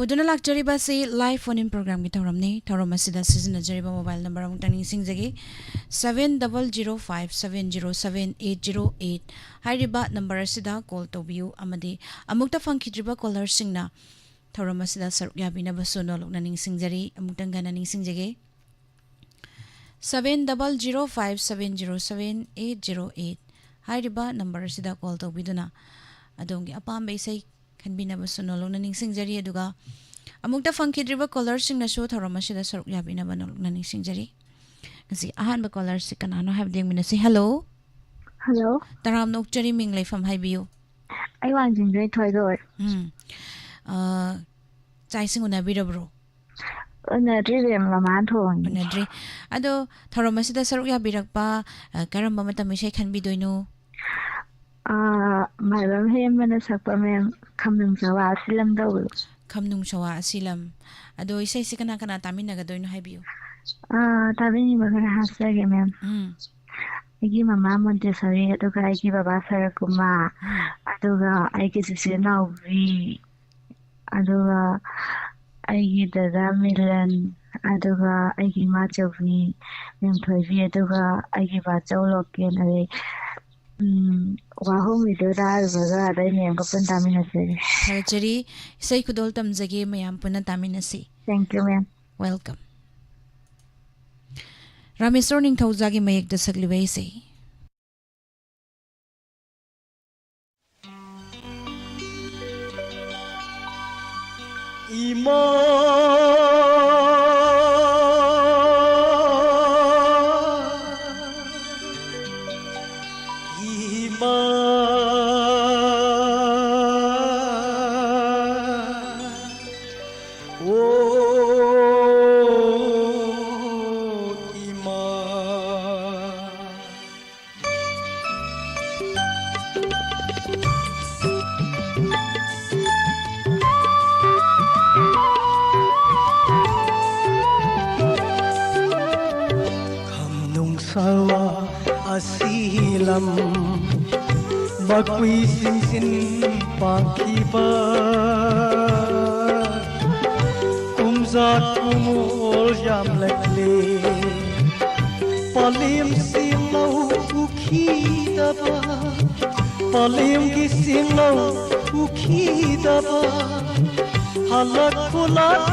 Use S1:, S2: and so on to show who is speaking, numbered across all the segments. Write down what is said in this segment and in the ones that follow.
S1: पुदुना लाक्चरिबा से live phone in programme की थौरमनी थौरम असिदा सिजनजरिबा मोबाइल नंबर अमुक्तंग निसिंगजगी 7005707808 हाइरिबा नंबर असिदा कॉल तौबियु अमदी अमुक्ता फंखिद्रिबा कॉलर सिंगना थौरम असिदा सरुक याबिनबा सोनोलुकना निसिंगजरी अमुक्तंग गना निसिंगजगी 7005707808 हाइरिबा नंबर असिदा कॉल तौबिदुना अदोंगी अपाम्बे इसै खनबिनबा सोनोलुकना निसिंगजरी अदुगा अमुक्ता फंखिद्रिबा कॉलर सिंगनासु थौरम असिदा सरुक याबिनबा नोलुकना निसिंगजरी ngasi ahan ba caller si kanano have ding minasi hello
S2: hello
S1: taram nokchari ming leifam haibiu
S2: ai wangjing joi thoi doi
S1: chai sing una birabro
S2: na rem la man thong
S1: na dri ado thorom asida saruk ya birakpa karamba matam isai khan bi doino
S2: mai ram hem mana sakpa mem khamnung sawa silam do
S1: khamnung sawa silam ado isai sikana kana tamina ga doino haibiu
S2: tabini magana hasage mem aigi mama Montessori aduga aigi baba Sarakuma aduga aigi sisi Nauvi aduga aigi dada Milan aduga aigi ma Jovi mem thoivi aduga aigi ba Jawloken ade wahum idora baga ade mem ko pun taminase
S1: harchari isai kudol tamjage mayam puna taminasi
S2: thank you ma'am
S1: welcome Ramesor ning thauzagi mayek da sagliwai se
S3: Ima Ima sawa asilam bakui sin pakiba kumzat kumul jam lekle palim silau ukhi daba palim ki silau ukhi daba halak khulak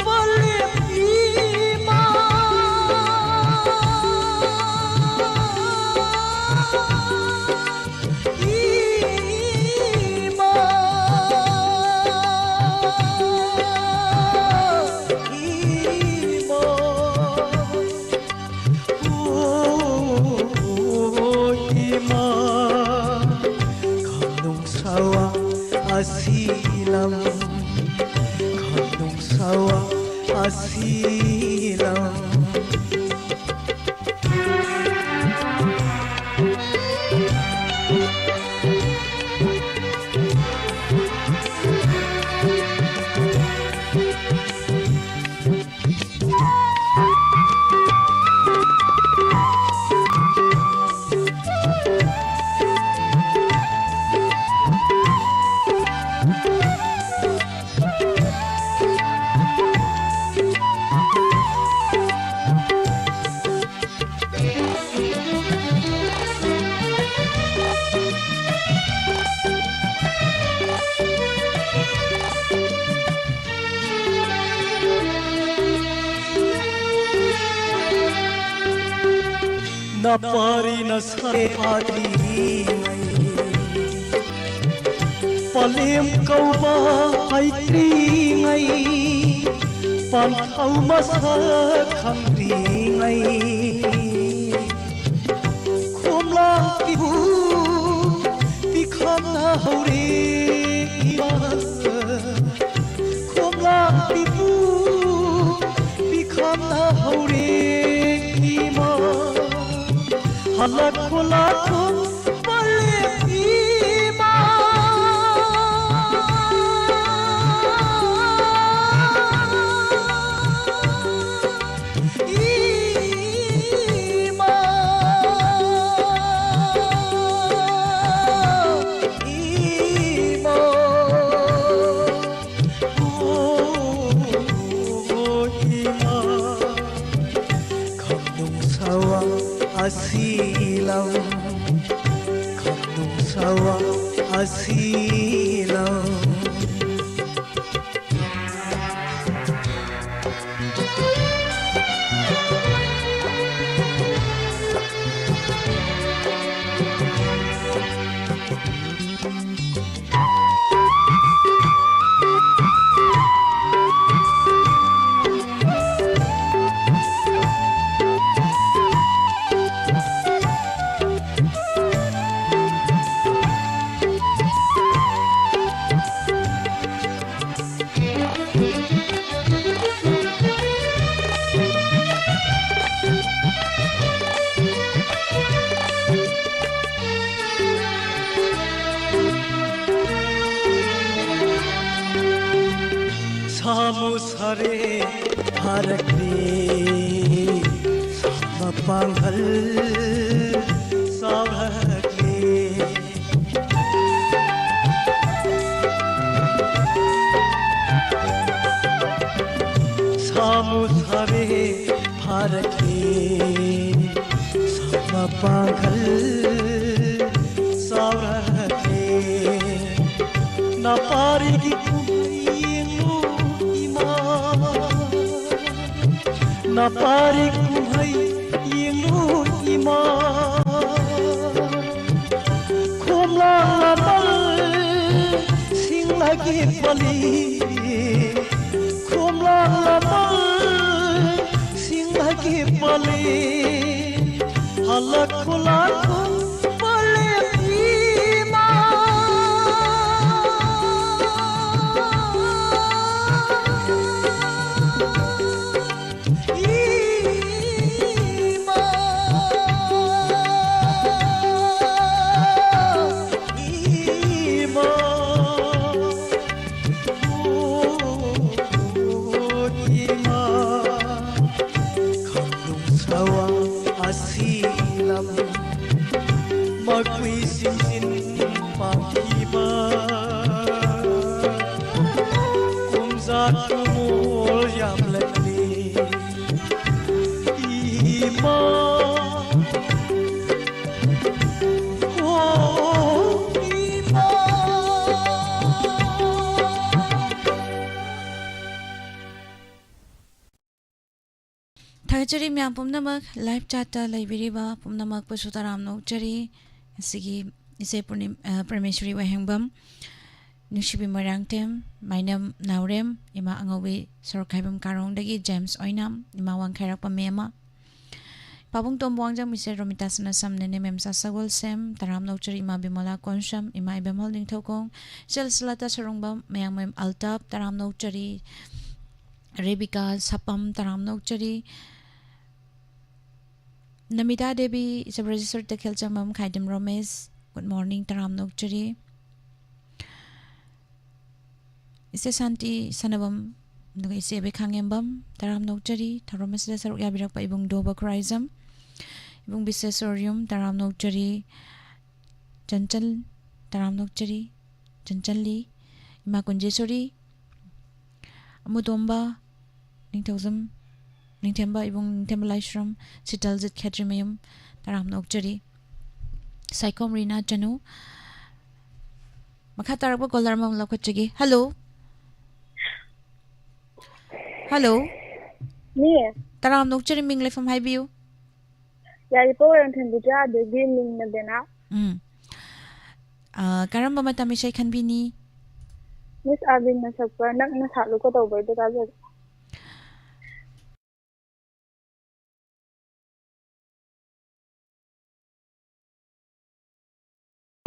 S3: palim asilam kandung sawa asilam na pari na sare adi palim kauba haitri ngai pan khau masa khamri ngai khomla ki bu pikham na haure khomla ki bu pikham na haure halak khulak palim ima ima 사무살에 바랄게 사마빵을 싸울게 사무살에 바랄게 사마빵을 싸울게 나 빠르기 na pari kumhai yingu ima khomla lamal sing lagi pali khomla lamal sing lagi pali halak khula pali ima
S1: Thagachari miyam pumnamak live chat ta laibiriba pumnamak pasutaram nokchari sigi ise Parameshwari Wahengbam Nushibi Marangtem Mainam Naurem Ima Angawi Sorokhaibam Karongdagi James Oinam Ima Wangkhairak Pamema Pabung Tombuangjang Mise Romita Sanasam Nene Memsa Sagol Sem Taram Nokchari Ima Bimola Konsham Ima Ibemol Ningthokong Sel Salata Sarungbam Mayang Mem Altap Taram Nokchari Rebika Sapam Taram Nokchari Namita Devi is a registered Tekelchamam Kaidim Romes. Good morning, Taram Nokchari. Ise Santi Sanabam Nuga Ise Bekangembam, Taram Nokchari, Taromas Lesar Yabirak pa Ibung Doba Kraizam, Ibung Bisesorium, Taram Nokchari, Chanchal, Taram Nokchari, Chanchalli, Imakunjesori, Amudomba, Ningtozam. Ningtemba ibung Tembalashram Sitalzit Khatrimayam Taram Nokchari Saikom Rina Chanu Makhataraba Golarmam Lakachagi. Hello. Hello.
S4: Me.
S1: Taram Nokchari Mingle from Highview.
S4: Yaripo and Tenduja, the Gilling Nadena.
S1: Karamba Matamisha can be ni.
S4: Miss Abin Nasapa, not Nasaluko over the other.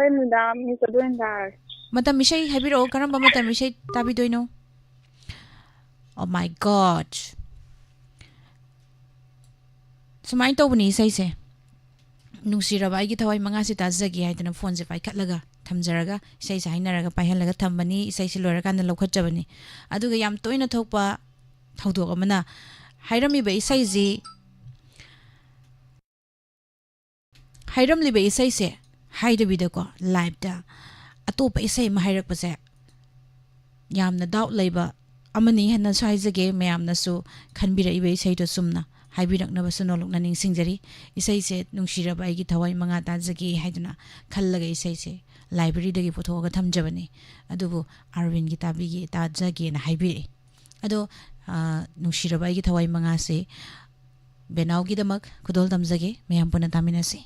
S4: Madam, Miss Adwenda.
S1: Matamisha, Habiro, Karamba Matamisha, Tabidoino. Oh my God. So my tobani says, Nusira, I get away Mangasita Zagi, I don't know phones if I cut laga, Tamzaraga, says I naraga Pahalaga Tambani, says Luragan and Lokachabani. Adugayam Toina Topa, Taudogamana, Hirami Bay says, Hiram Libe says, Hide video ko live da atopa isay mahirap pa sa yamna doubt labor amani hanan saizage mayamna su khanbira ibe isay to sumna haibirak na basunolok na ning singjari isay se nungsira ba igi thawai mga tazage haiduna khallaga isay se library dagi puthoga thamjabani adubu Arvind gitabi gi tazage na haibiri ado nungsira ba igi thawai mga se benaw gi damak kudol damjage mayam puna tamina se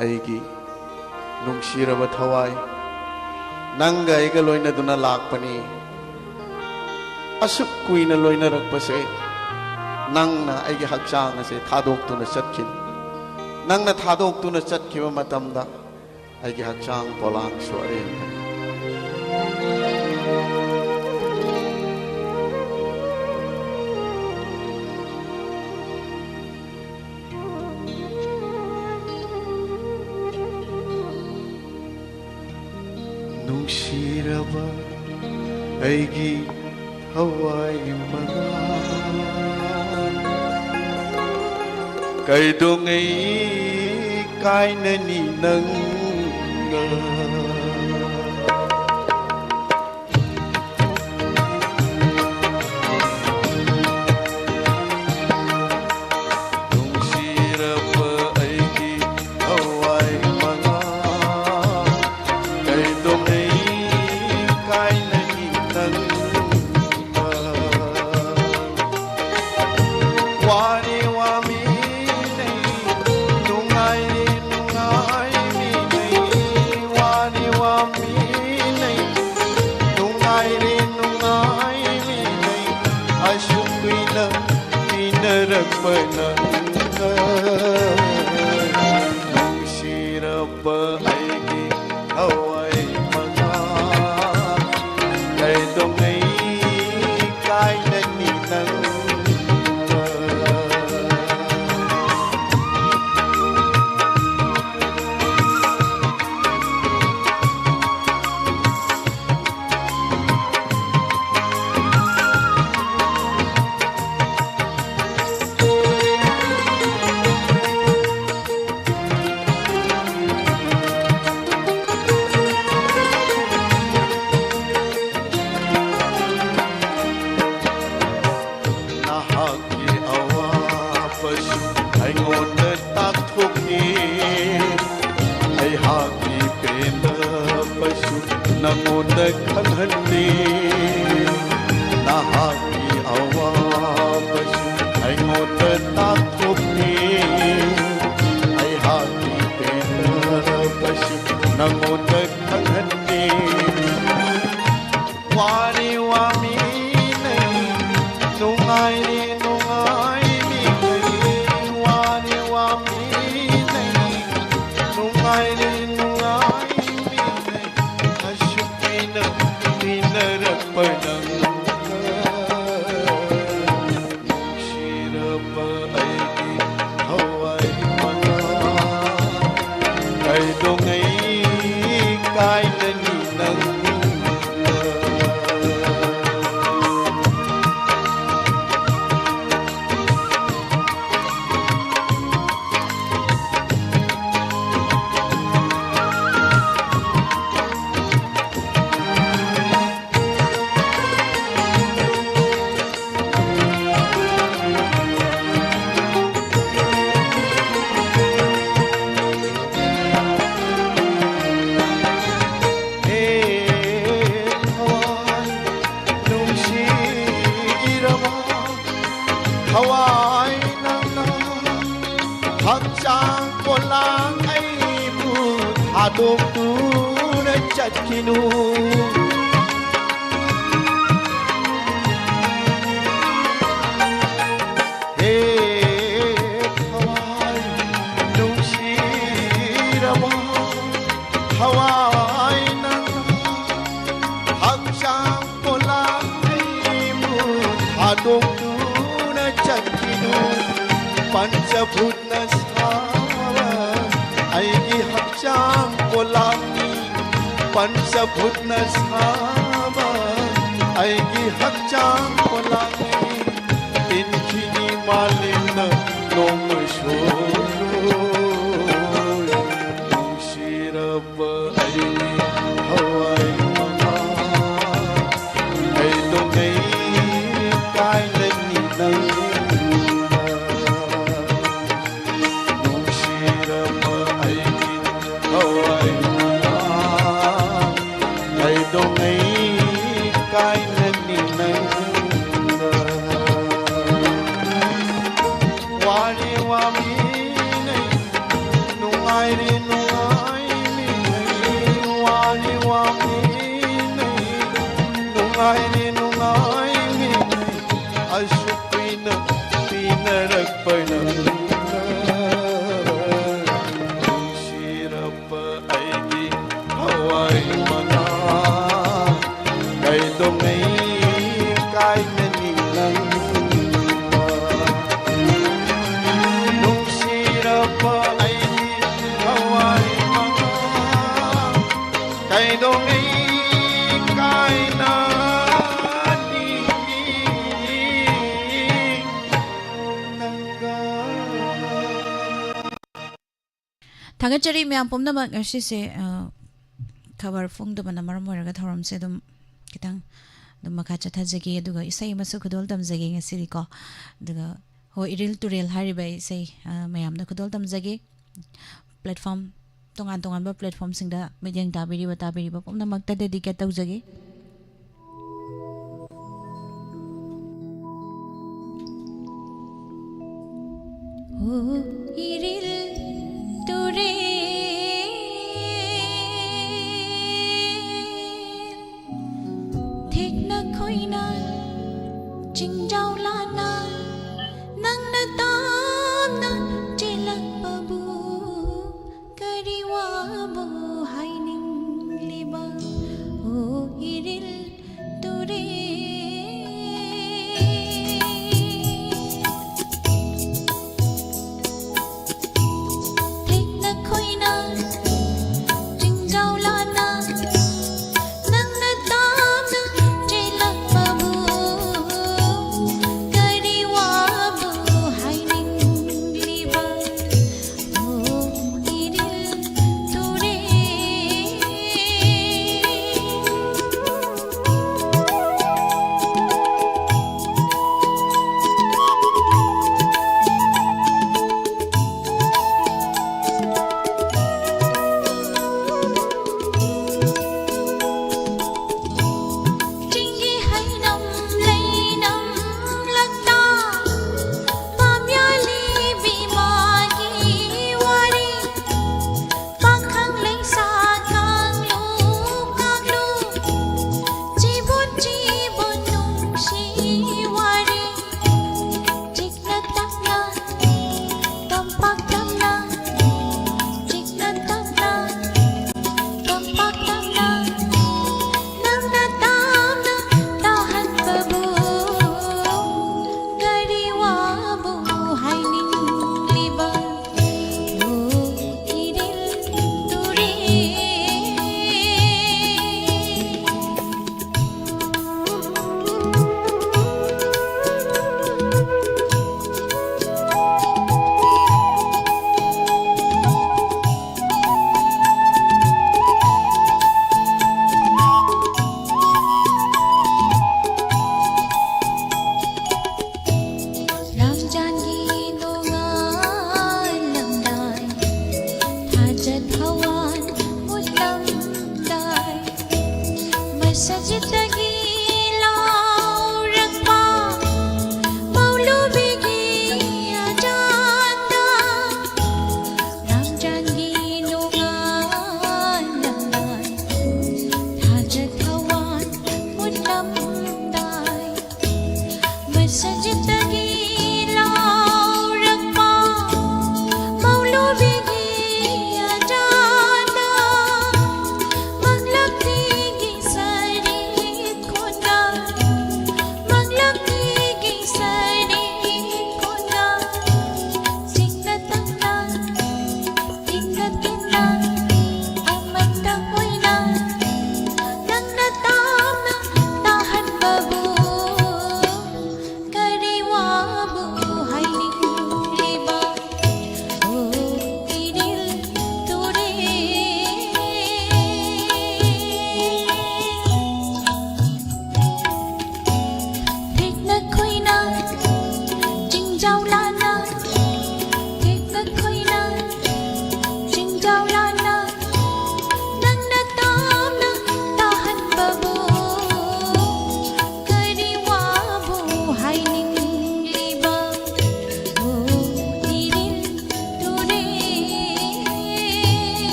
S5: Aigi nungsiraba thawai nanga aiga loina duna lakpani asuk kuina loina rakpase nangna aigi hakchang ase thadok tuna chatkin nangna thadok tuna chatkiba matamda aigi hakchang polang suare ꯅꯨꯡꯁꯤꯔꯕ ꯑꯩꯒꯤ ꯊꯋꯥꯏ ꯃꯉꯥ ꯀꯩꯗꯧꯉꯩ ꯀꯥꯏꯅꯅꯤ ꯅꯪꯒ Nungsirapa aigi hawai manga kaidongai kainani nanga Namunna khanhandi nahaki awabasu aingoda tathopni ai haki penabasu namunna khanhandi wani wami nei nungai mi nei wani wami nei nungai Hawaii nana hakchang kolang ai bu hadok tu na chatkinu hey Hawaii nungshirama Hawaii nana hakchang kolang ai bu hadok Panchabhutna sawa aigi hakchang kolami Panchabhutna sawa aigi hakchang kolami inkhini malina nomusho nungshirapa aigi hawai manga kaidongai kainani nang Hãy subscribe cho kênh Ghiền Mì Gõ để không bỏ lỡ
S1: थागतचरी मैम पुमनमक ngasi खबर फोंगदबना मरम ओइरगा थौरम से दम कितंग दम मखा चथाजगे अदुगा इसै मसु खुदोल तमजगे ngasi को अदुगा हो इरिल तुरेल हारिबा इसै मैमना खुदोल तमजगे प्लेटफॉर्म तोंगान तोंगान बा प्लेटफॉर्म सिंगदा मिजेंग ताबिरिबा पुमनमक डेडिकेट तौजगे हो इरिल तुरेल खोइना चिंजाउलाना नंगना तामना चिलकपबु करिवाबु हाइनिंग लिबा ओ इरिल तुरे देखना खोइना चिंजाउलाना नंगना तामना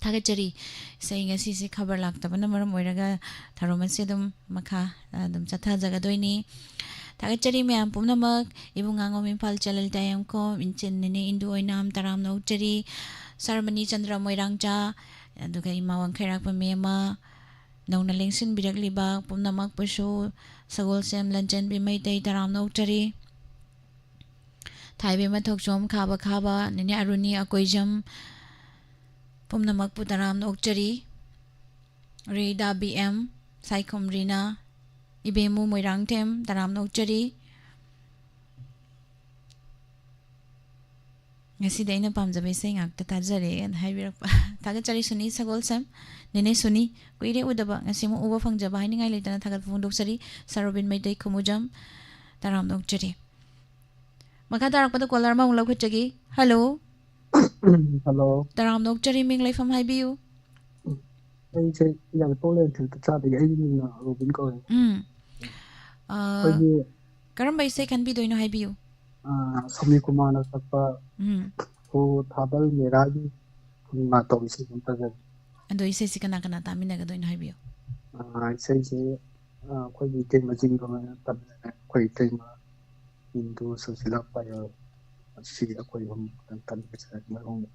S1: थागतचरी सही ngasi से खबर लाक्तबना मरम ओइरगा थारोमन से दम मखा दम चथा जगदोइनी थागतचरी मैम पुमनमक इबुंगांगो मिम्फाल चलल तायम को इंचेनने इंदु ओइनाम तराम नौचरी सरमनी चंद्र मोइरांगचा अदुगा इमावंग खैराक पमेमा नौना लेंसिन बिरगलिबा पुमनमक पुसु सगोल सेम लंचन बिमैतै तराम नौचरी थाइबे मथोकचोम खाबा खाबा निने अरुनी अकोइजम पुमनमक पुतराम नौचरी रेदा बीएम साइखम रीना इबेमु मोइरांगथेम तराम नौचरी ngasi daina pamjabe sai ngak ta tajare an haibirak taga chari suni sagol sam nene suni kuire udaba ngasi mo uba fangjaba haini ngai letana thagat fundok sari sarobin maidai khumujam taram dok chari maka tarak pada kolar ma ungla khutagi hello
S6: hello
S1: taram dok chari ming lai fam haibiu
S6: anh chơi yang to lên thì thật ra thì anh là Robin coi
S1: karam bai sai kan bi doino haibiu
S6: Sami Kumar na sakpa ko thabal meragi na to isi kunta ga
S1: ando ise sikana kana tamina ga doino haibiu
S6: sai je ko bi te majing ko na tab ko te ma Hindu sosila pa yo si ko hom tan sa ma hom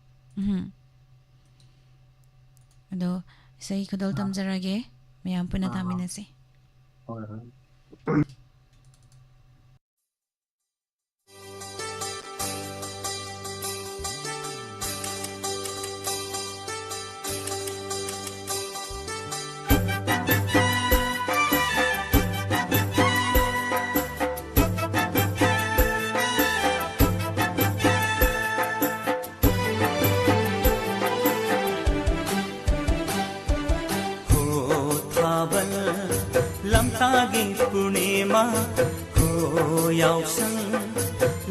S1: ado sai khodol tamjarage mayam puna tamina se
S3: lamtagi purnima ho yausang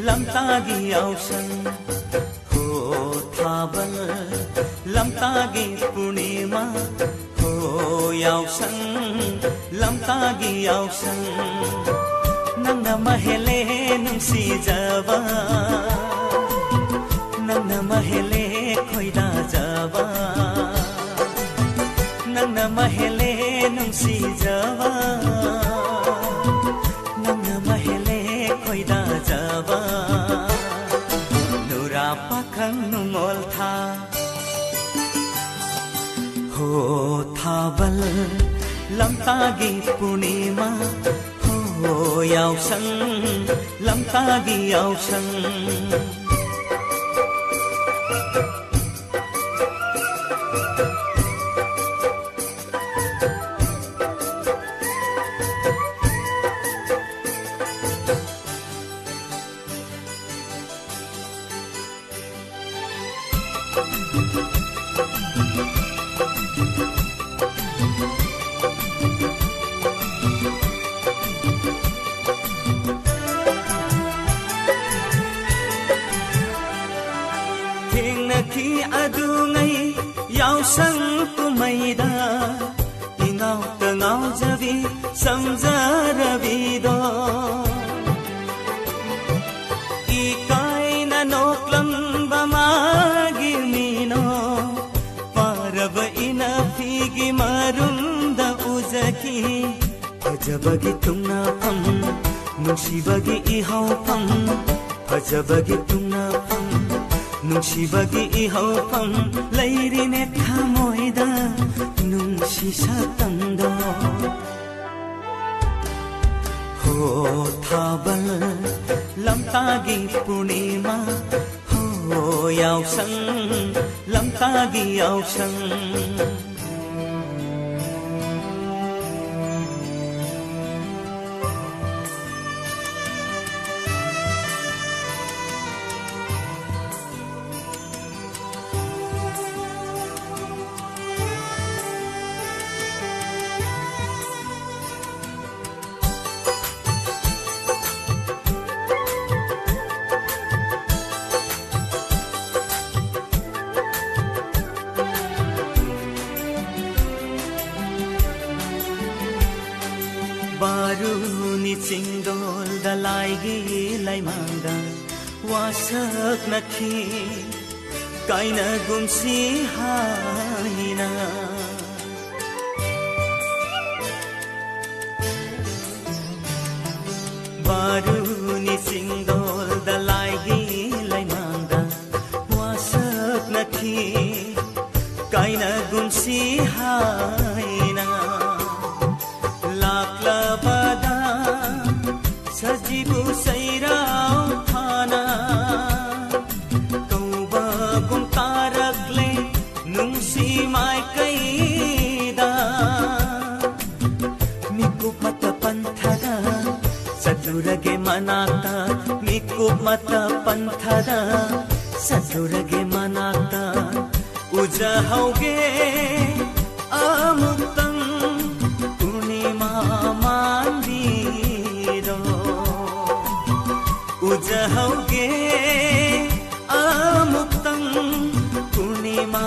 S3: lamtagi yausang ho thabal lamtagi purnima ho yausang lamtagi yausang nangna mahele nungsi jaba nangna mahele khoida jaba nangna mahele nungsi jaba nangna mahele khoida jaba nura pakhang numol tha ho thabal lamtagi purnima ho yausang lamtagi yausang yausang kumaida ingau tengau javi samjaravido ikai na noklam bamagi mino parab ina phigi marunda uzaki phajabagi tungna pam nushibagi ihau pam phajabagi tungna pam nungsibagi ihawpam lairine thamoida nungsi satamdo ho thabal lamtagi purnima ho yausang lamtagi yausang baruni chingdol dalaigi laimangda wasak nakhi kaina gumsi haina baruni chingdol dalaigi laimangda wasak nakhi kaina gumsi haina laklabada sajibu sairau thana kauba kum tarakle nungsi mai kaida mikup mata panthada sadurage manata mikup mata panthada सतुरगे मनाता उजहौगे अमुक्तम पूर्णिमा मान्दिरो उजहौगे अमुक्तम पूर्णिमा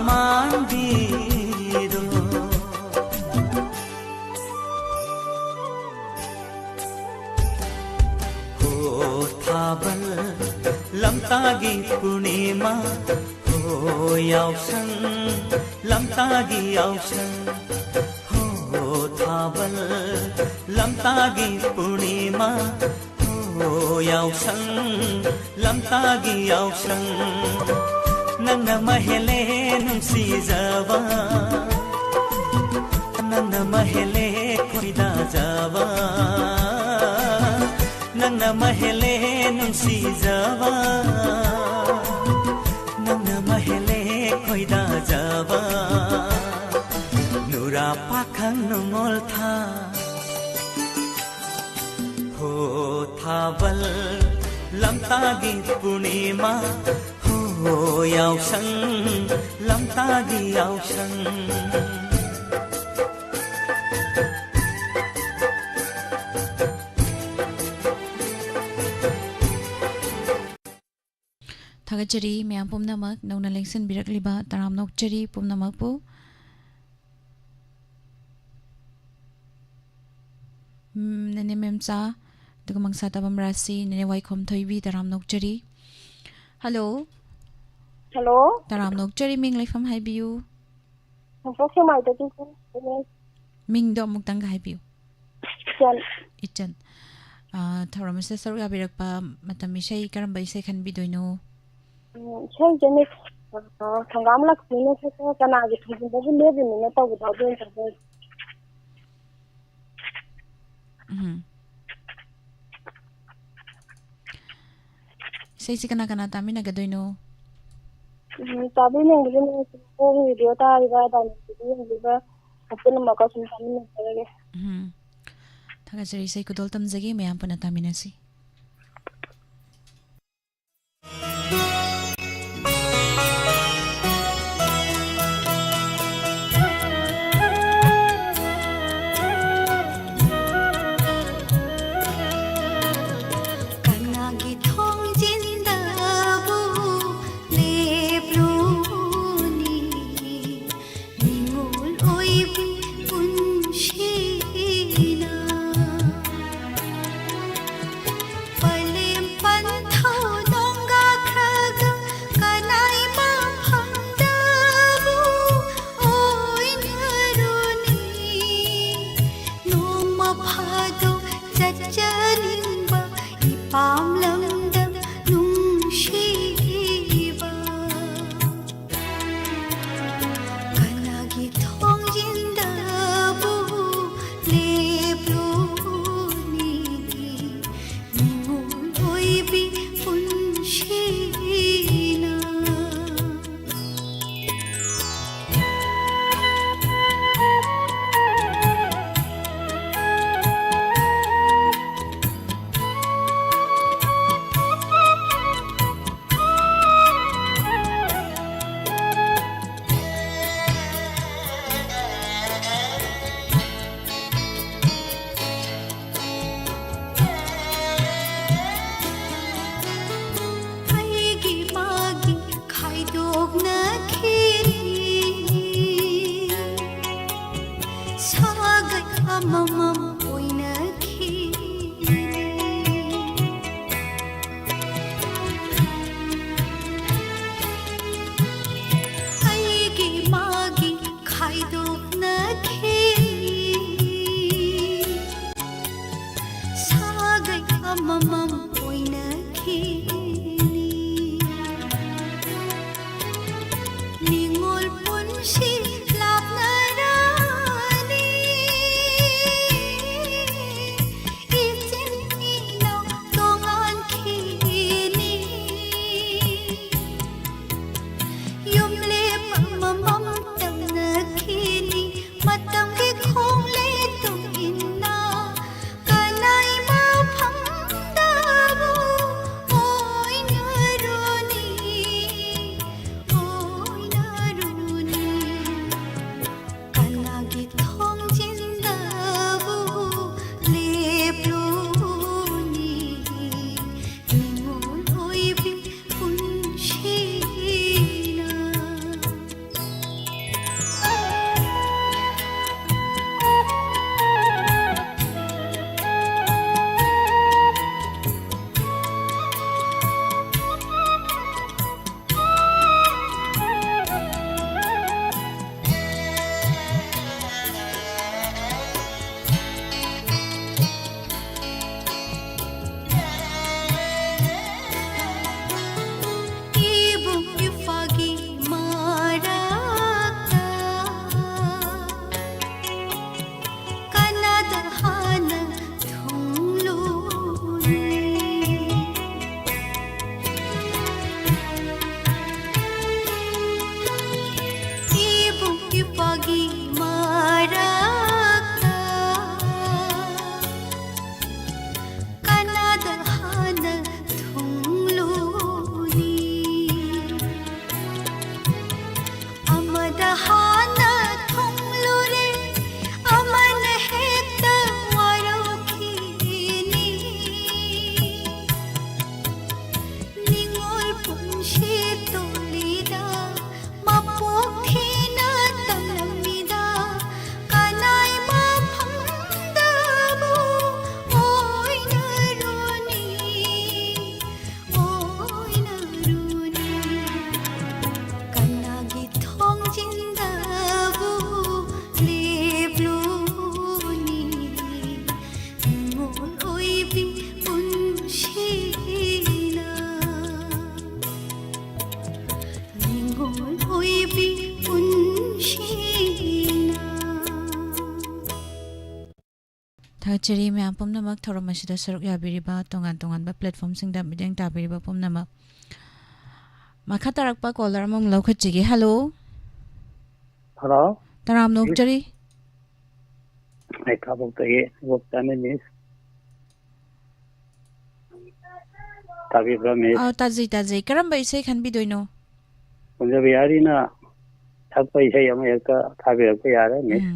S3: मान्दिरो हो थाबल lamtagi पूर्णिमा हो यावसन lamtagi यावसन हो थाबल lamtagi पूर्णिमा हो यावसन lamtagi यावसन नन्ना महेले नुंसीजावा नन्ना महेले खोइदा जावा नन्ना महेले नुंसीजावा नन्ना महेले खोइदा जावा नुरा पाखंग नुंगोल था हो थाबल lamtagi पूर्णिमा हो यावसन lamtagi यावसन
S1: थागचरी मैम पुमनमक नौना लेक्सन बिरकलिबा तराम नोकचरी पुमनमकपु नने मेमचा दुगु मंगसा तबम राशि नने वाइखोम थोइबी तराम नोकचरी हेलो
S4: हेलो
S1: तराम नोकचरी मिंग लेफम हाइबियु
S4: फोक्से माइदा कि
S1: मिंग दो मुक्तंग हाइबियु
S4: चल
S1: इचन थौरमसे सरुगा बिरकपा मतम इसै करम इसे खनबिदोइनो
S4: ꯁꯦꯡ ꯖꯦꯅꯤ ꯊꯪꯒꯥꯝ ꯂꯛꯁꯃꯤꯅ ꯁꯛꯄ ꯀꯅꯥꯒꯤ ꯊꯧꯖꯤꯟꯕꯕꯨ ꯂꯦꯞꯂꯤꯃꯤꯅ ꯇꯧꯕꯗꯣ ꯑꯗꯨ ꯑꯣꯏꯅ ꯇꯧꯖꯩ
S1: इसैसे कना कना तामिनगदोइनो
S4: ꯇꯥꯕꯤꯅꯤꯡꯕꯁꯤꯅ ꯚꯤꯗꯤꯑꯣ ꯇꯥꯔꯤꯕ ꯗꯥꯏꯅꯣꯁꯤꯗꯤ ꯌꯦꯡꯂꯤꯕ ꯄꯨꯝꯅꯃꯛꯀ ꯁꯨꯝ ꯇꯥꯃꯤꯟꯅꯖꯔꯒꯦ
S1: थागचरी इसै कुदोल तमजगे मैम पुना तामिनसी ꯊꯥꯒꯠꯆꯔꯤ ꯃꯌꯥꯝ ꯄꯨꯝꯅꯃꯛ ꯊꯧꯔꯝ ꯑꯁꯤꯗ ꯁꯔꯨꯛ ꯌꯥꯕꯤꯔꯤꯕ ꯇꯣꯉꯥꯟ ꯇꯣꯉꯥꯟꯕ ꯄ꯭ꯂꯦꯠꯐꯣꯝꯁꯤꯡꯗ ꯃꯤꯠꯌꯦꯡ ꯇꯥꯕꯤꯔꯤꯕ ꯄꯨꯝꯅꯃꯛ ꯃꯈꯥ ꯇꯥꯔꯛꯄ ꯀꯣꯂꯔ ꯑꯃꯃꯨꯛ ꯂꯧꯈꯠꯆꯒꯦ ꯍꯜꯂꯣ
S7: ꯍꯜꯂꯣ
S1: ꯇꯔꯥꯝ ꯅꯣꯛꯆꯔꯤ
S7: ꯑꯩ ꯀꯥꯕꯣꯛꯇꯒꯤ ꯒꯣꯞꯆꯥꯅꯤ ꯃꯤꯁ ꯇꯥꯕꯤꯕ꯭ꯔꯥ ꯃꯤꯁ
S1: ꯇꯥꯖꯩ ꯀꯔꯝꯕ ꯏꯁꯩ ꯈꯟꯕꯤꯗꯣꯏꯅꯣ
S7: ꯀꯨꯟꯖꯕꯤꯍꯥꯔꯤꯅ ꯁꯛꯄ ꯏꯁꯩ ꯑꯃ ꯍꯦꯛꯇ ꯊꯥꯕꯤꯔꯛꯄ ꯌꯥꯔꯦ ꯃꯤꯁ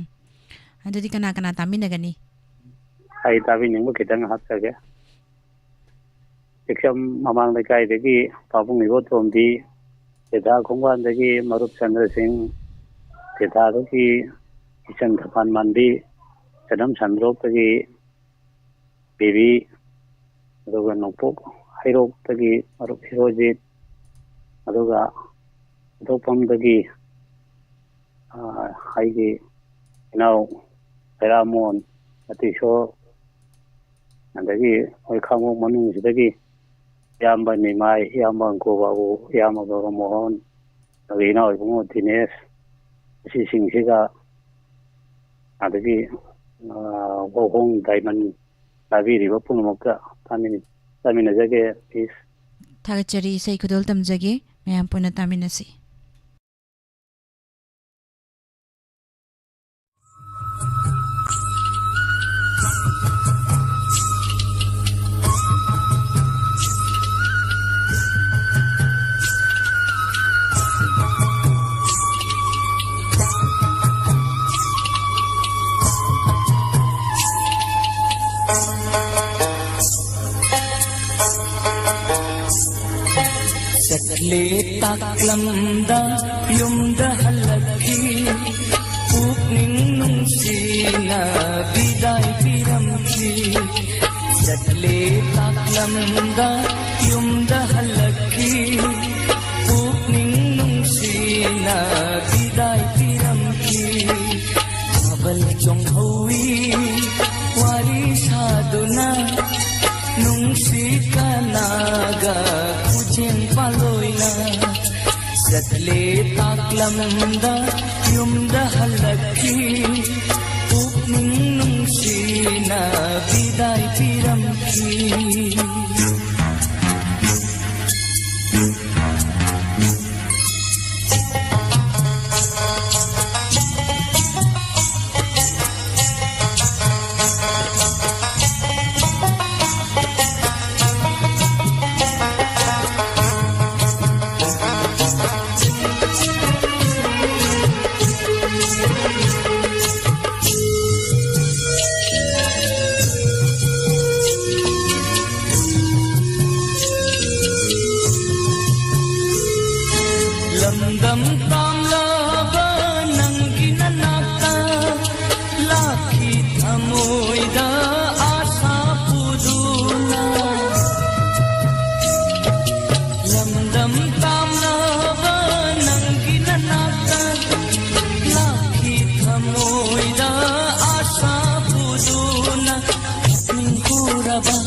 S1: ꯑꯗꯨꯗꯤ ꯀꯅꯥ ꯀꯅꯥ ꯇꯥꯃꯤꯟꯅꯒꯅꯤ
S7: ꯑꯩ ꯇꯥꯕꯤꯅꯤꯡꯕ ꯈꯤꯇꯪ ꯍꯥꯞꯆꯒꯦ ꯆꯦꯛꯁꯝ ꯃꯃꯥꯡ ꯂꯩꯀꯥꯏꯗꯒꯤ ꯄꯥꯕꯨꯡ ꯏꯕꯣꯇꯣꯝꯕꯤ ꯇꯦꯊꯥ ꯈꯣꯡꯕꯥꯟꯗꯒꯤ ꯃꯔꯨꯞ ꯆꯟꯗ꯭ꯔ ꯁꯤꯡ ꯇꯦꯊꯥꯗꯒꯤ ꯏꯆꯟ ꯊꯄꯥꯟ ꯃꯥꯟꯕꯤ ꯆꯅꯝ ꯁꯟꯗ꯭ꯔꯣꯛꯇꯒꯤ ꯕꯦꯕꯤ ꯑꯗꯨꯒ ꯅꯣꯡꯄꯣꯛ ꯍꯩꯔꯣꯛꯇꯒꯤ ꯃꯔꯨꯞ ꯍꯤꯔꯣꯖꯤꯠ ꯑꯗꯨꯒ ꯑꯇꯣꯞꯄꯝꯗꯒꯤ ꯑꯩꯒꯤ ꯏꯅꯥꯎ ꯍꯩꯔꯥꯃꯣꯟ ꯑꯇꯤꯁꯣꯔ ꯑꯗꯒꯤ ꯃꯣꯏ ꯈꯥꯡꯉꯣꯛ ꯃꯅꯨꯡꯁꯤꯗꯒꯤ ꯏꯌꯥꯝꯕ ꯅꯤꯃꯥꯏ ꯏꯌꯥꯝꯕ ꯑꯪꯀꯣꯕꯥꯕꯨ ꯏꯌꯥꯝꯕ ꯒꯧꯔꯃꯣꯍꯟ ꯑꯗꯒꯤ ꯏꯅꯥꯎ ꯏꯕꯨꯡꯉꯣ ꯗꯤꯅꯦꯁ ꯑꯁꯤꯁꯤꯡꯁꯤꯒ ꯑꯗꯒꯤ ꯋꯥꯍꯣꯡ ꯗꯥꯏꯃꯟ ꯇꯥꯕꯤꯔꯤꯕ ꯄꯨꯝꯅꯃꯛꯀ ꯇꯥꯃꯤꯟꯅꯖꯒꯦ ꯄꯤꯁ
S1: ꯊꯥꯒꯠꯆꯔꯤ ꯏꯁꯩ ꯈꯨꯗꯣꯜ ꯇꯝꯖꯒꯦ ꯃꯌꯥꯝ ꯄꯨꯟꯅ ꯇꯥꯃꯤꯟꯅꯁꯤ
S3: चकले ताकलमदा युमदा हलकी पुकनिंग नुंसीना विदाई पिरमची चकले ताकलमदा युमदा हलकी पुकनिंग नुंसीना विदाई पिरमची अबल चोंगहुई वारी साधुना नुंसी कनागा कुचिन पलोइना चकले ताकलमदा युमदा हलकी पुकनिंग नुंसीना विदाई पिरमकी लंदम तामलाबा नंगी ननाता लाखी थमोइदा आशा पुदुना लंदम तामलाबा नंगी ननाता lucky थमोइदा Asha पुदुना निंगुरबा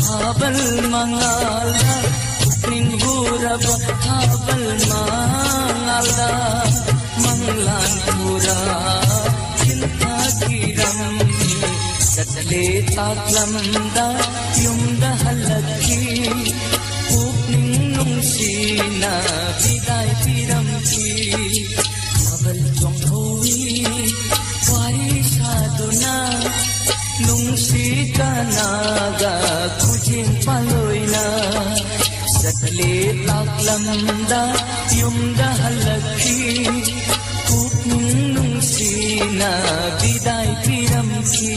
S3: habal mangalda Ningguraba habal mangalda Manglan pura Cinta kiram Satale taklamda Yumda halaki Upning nungsina Bidai piramki Habal chonghui Wari saduna Nungsi kanaga Kujin paloina Satale taklamda yumda halaki Kupning nungsina bidai piramki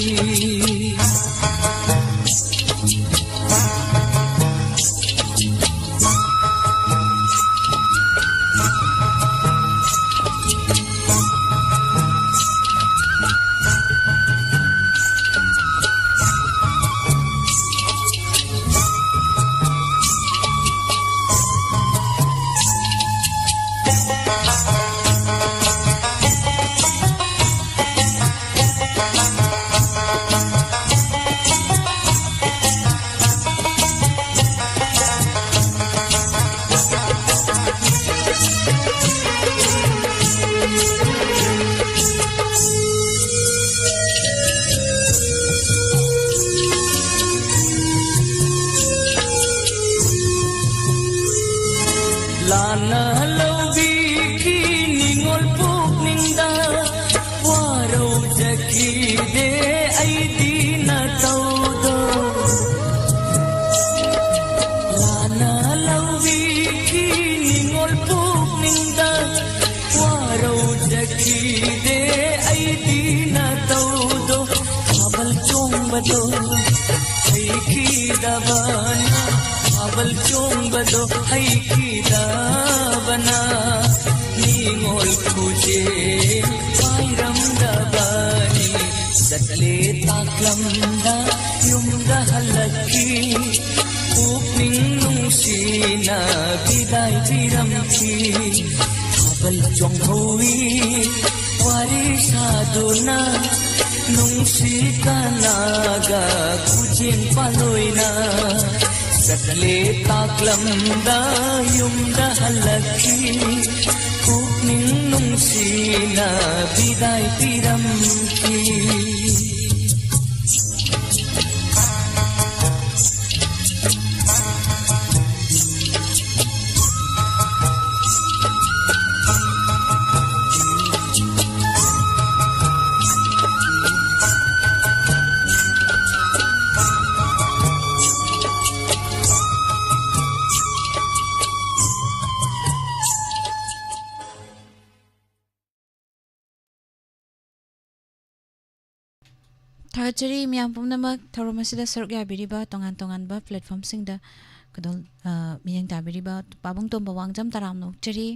S3: bado hai ki dabana abal chong bado hai ki dabana ningol khuje pairam dabani satle taklam da yum da halaki upning nungsina bidai piramki abal chong hui wari saduna nungsi kanaga kujing paloina satle taklam da yum da halaki upning nungsina bidai piramki
S1: Thagachari miyam pumnamak thoromasida saruk yabiriba tongan ba platform singda kadol miyang tabiriba pabung tomba wangjam taram nok chari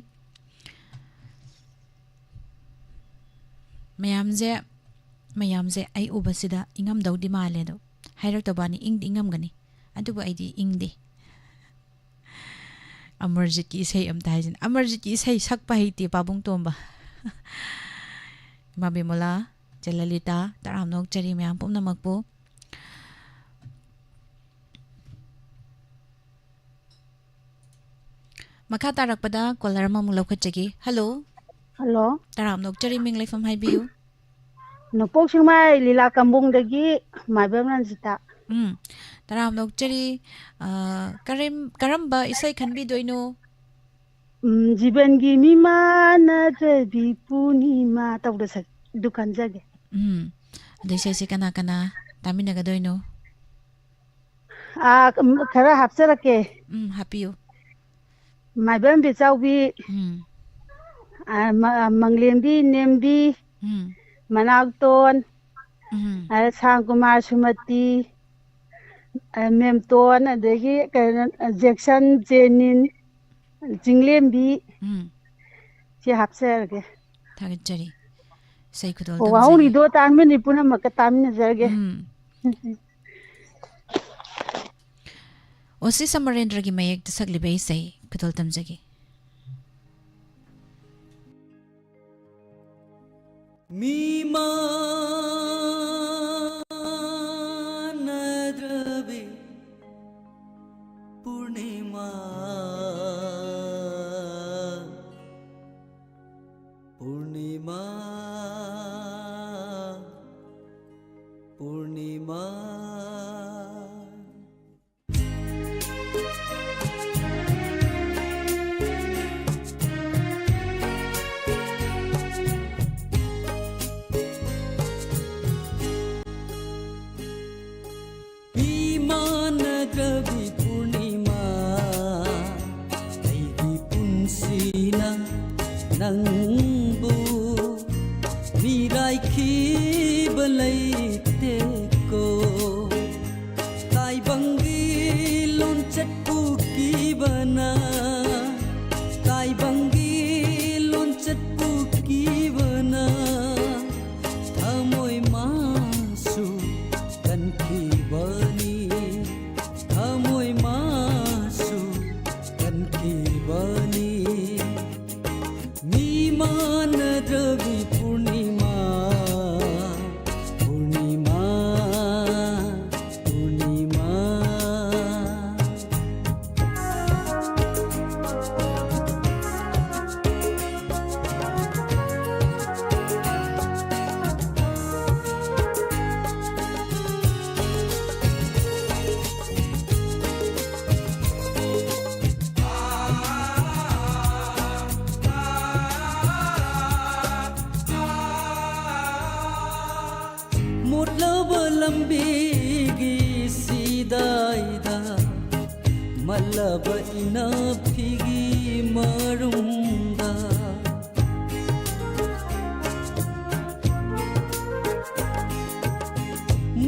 S1: mayamje ai ubasida ingam daudi male do hairak tabani ingam gani aduba aidi ingde Amarjit ki isai amtajin Amarjit ki isai sakpa hiti pabung tomba Mabimola Jalalita taram nok chari miyam pumnamak po Makha tarakpada caller mamung lawkhatchagi hello
S8: Hello
S1: taram nok chari ming leifam haibiu
S8: Nupok singmai lila kambung dagi maibam Ranjita
S1: taram nok chari karamba isai khanbi doino
S8: Jiban gi mima na jabi punima tawda sak dukan jage
S1: adai sai kana taminaga doino
S8: khara hapsarake
S1: hapiu
S8: maibam bi chawbi manglembi nembi manakton Sangkumar Sumati Memton adagi Jackson Jenin Jinglembi si hapsarake
S1: thagachari sai khudol
S8: Wahuri do tamini puna maka tamini jage
S1: Osi Samarendra gi mayek tasagli bai sai khudol tamjagi
S3: Mima nadrabe Purnima Purnima Purnima nangbu mirai khiba leite ko tai bangi lon chatpu ki bana tai bangi lon chatpu ki bana thamoi masu kan ki bani thamoi masu kan ki bani Miman Ravi Purnima Purnima Purnima lambigi sidaida malaba ina phigi marumda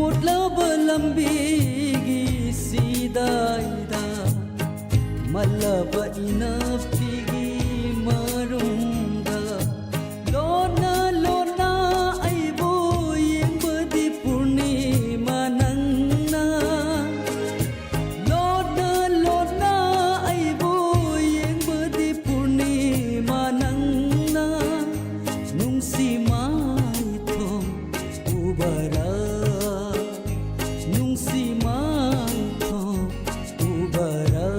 S3: मोटलबा लंबीगी सीदाइदा मल्लबा इनाफीगी मारुंगा लोना लोना आइबो येंबदी पूर्णिमा नंगना लोना लोना आइबो येंबदी पूर्णिमा नंगना नुंसी माइथोम उबरा नुंसी माइथोम उबरा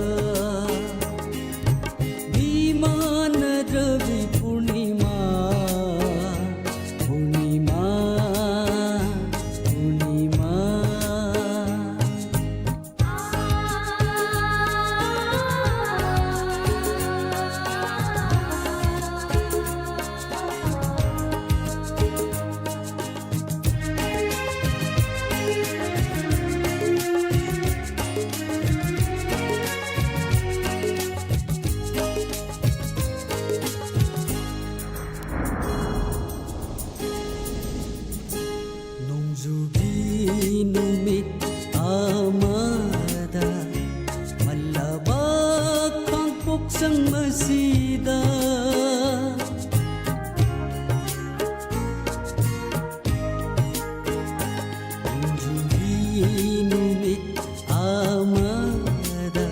S3: विमान द्रवि पूर्णिमा पूर्णिमा पूर्णिमा Nungzugi numit amada malabak ang puksang masida Nungzugi numit amada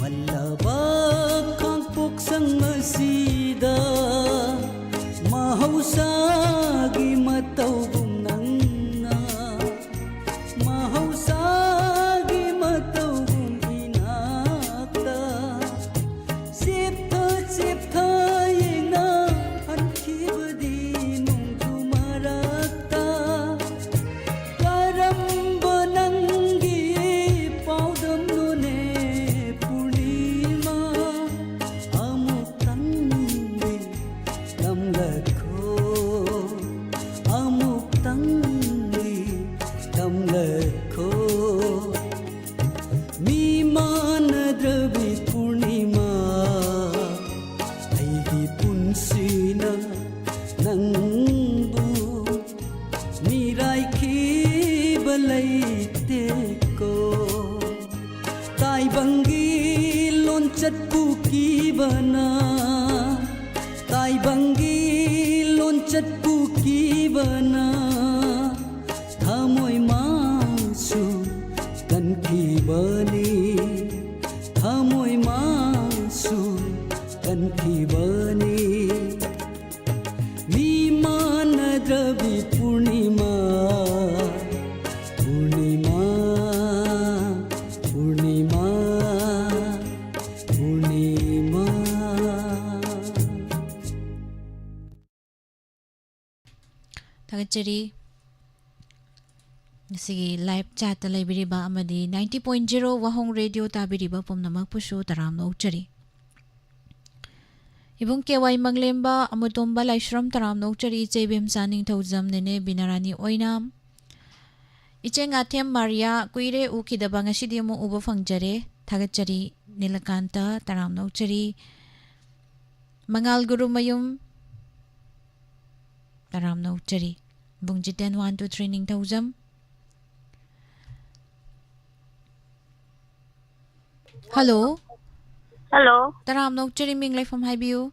S3: malabak ang puksang masida Mahausagi matawbong nangna Mahausagi matawbong inakta Sipta sipta yena hankibadi nung tumarakta Karamba nanggi paudam nune purnima Amuk tanggi tamlakho amuk tanggi tamlakho viman dravi purnima aigi punsina nangbu mirai khibalaite ko tai bangi lonchat pukibana Tai bangi lonchat pukibana Thamoy masu kan kibani Thamoy masu kan kibani Viman dravi purnima Purnima Purnima Purnima
S1: Tagachari Sige live chat laibiriba amadi 90.0 Wahong Radio tabiriba pumnamak puso taramna uchari Ibong keway maglemba amutomba laishram taramna uchari ichebem saning thauzam nene binarani oinam Icheng athem Maria kuire ukidaba ngasidi mo uba fangjare Tagachari Nilakanta taramna uchari Mangal Guru Mayum Taramna uchari Bung jiten 1 2 3 ning tauzam Hello
S2: Hello
S1: Taramna uchari ming life from Highview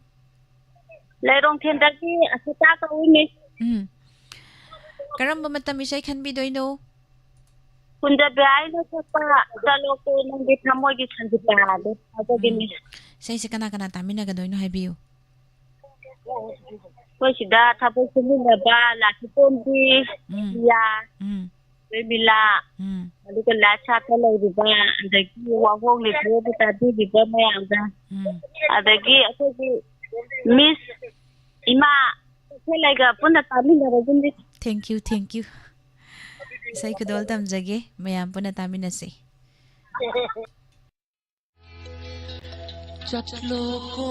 S2: Lairong thendaki asita ka uni
S1: Karamba matam isay khanbi doino
S2: Kunda bai no sapa dalo ko nang bitamo gi sanjita de agini
S1: Say se kana tamina ga doino Highview
S2: ko sida thapo sumi na ba la kitombi ya Bebila aduka la chata lai riba adagi wahong le de ta di riba mayam da adagi akogi Miss Ima selaiga puna tamina rajindi
S1: Thank you Say kudol tamjage mayam puna tamina se
S3: Chatlo ko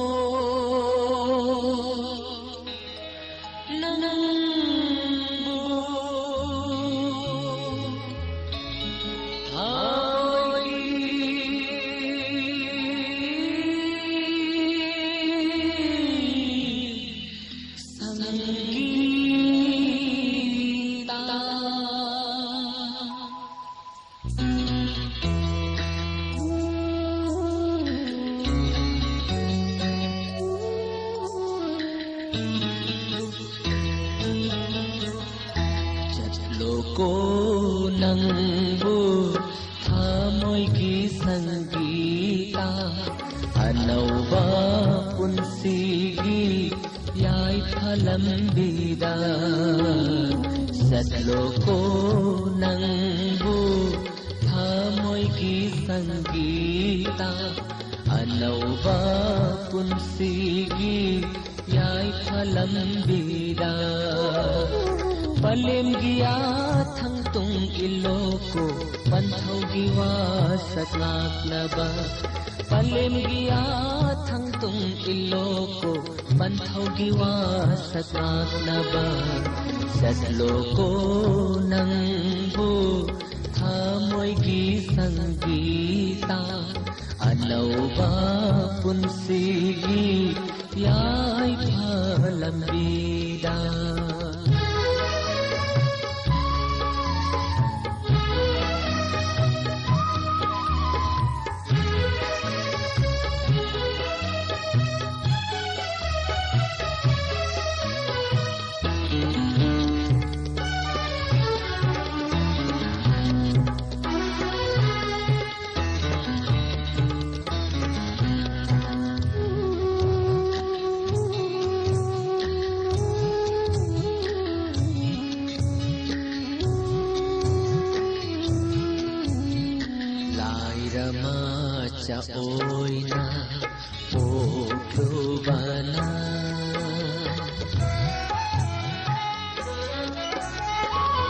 S3: ko nangbu thamoygi sangita anauba punsigi yaithalambida satlo ko nangbu thamoygi sangita anauba punsigi yaithalambida palem giya thangtung iloko panthaugi wasatnaknaba palem giya thangtung iloko panthaugi wasatnaknaba satloko nangbu thamoygi sangita anauba punsigi yaithalambida oina poklubana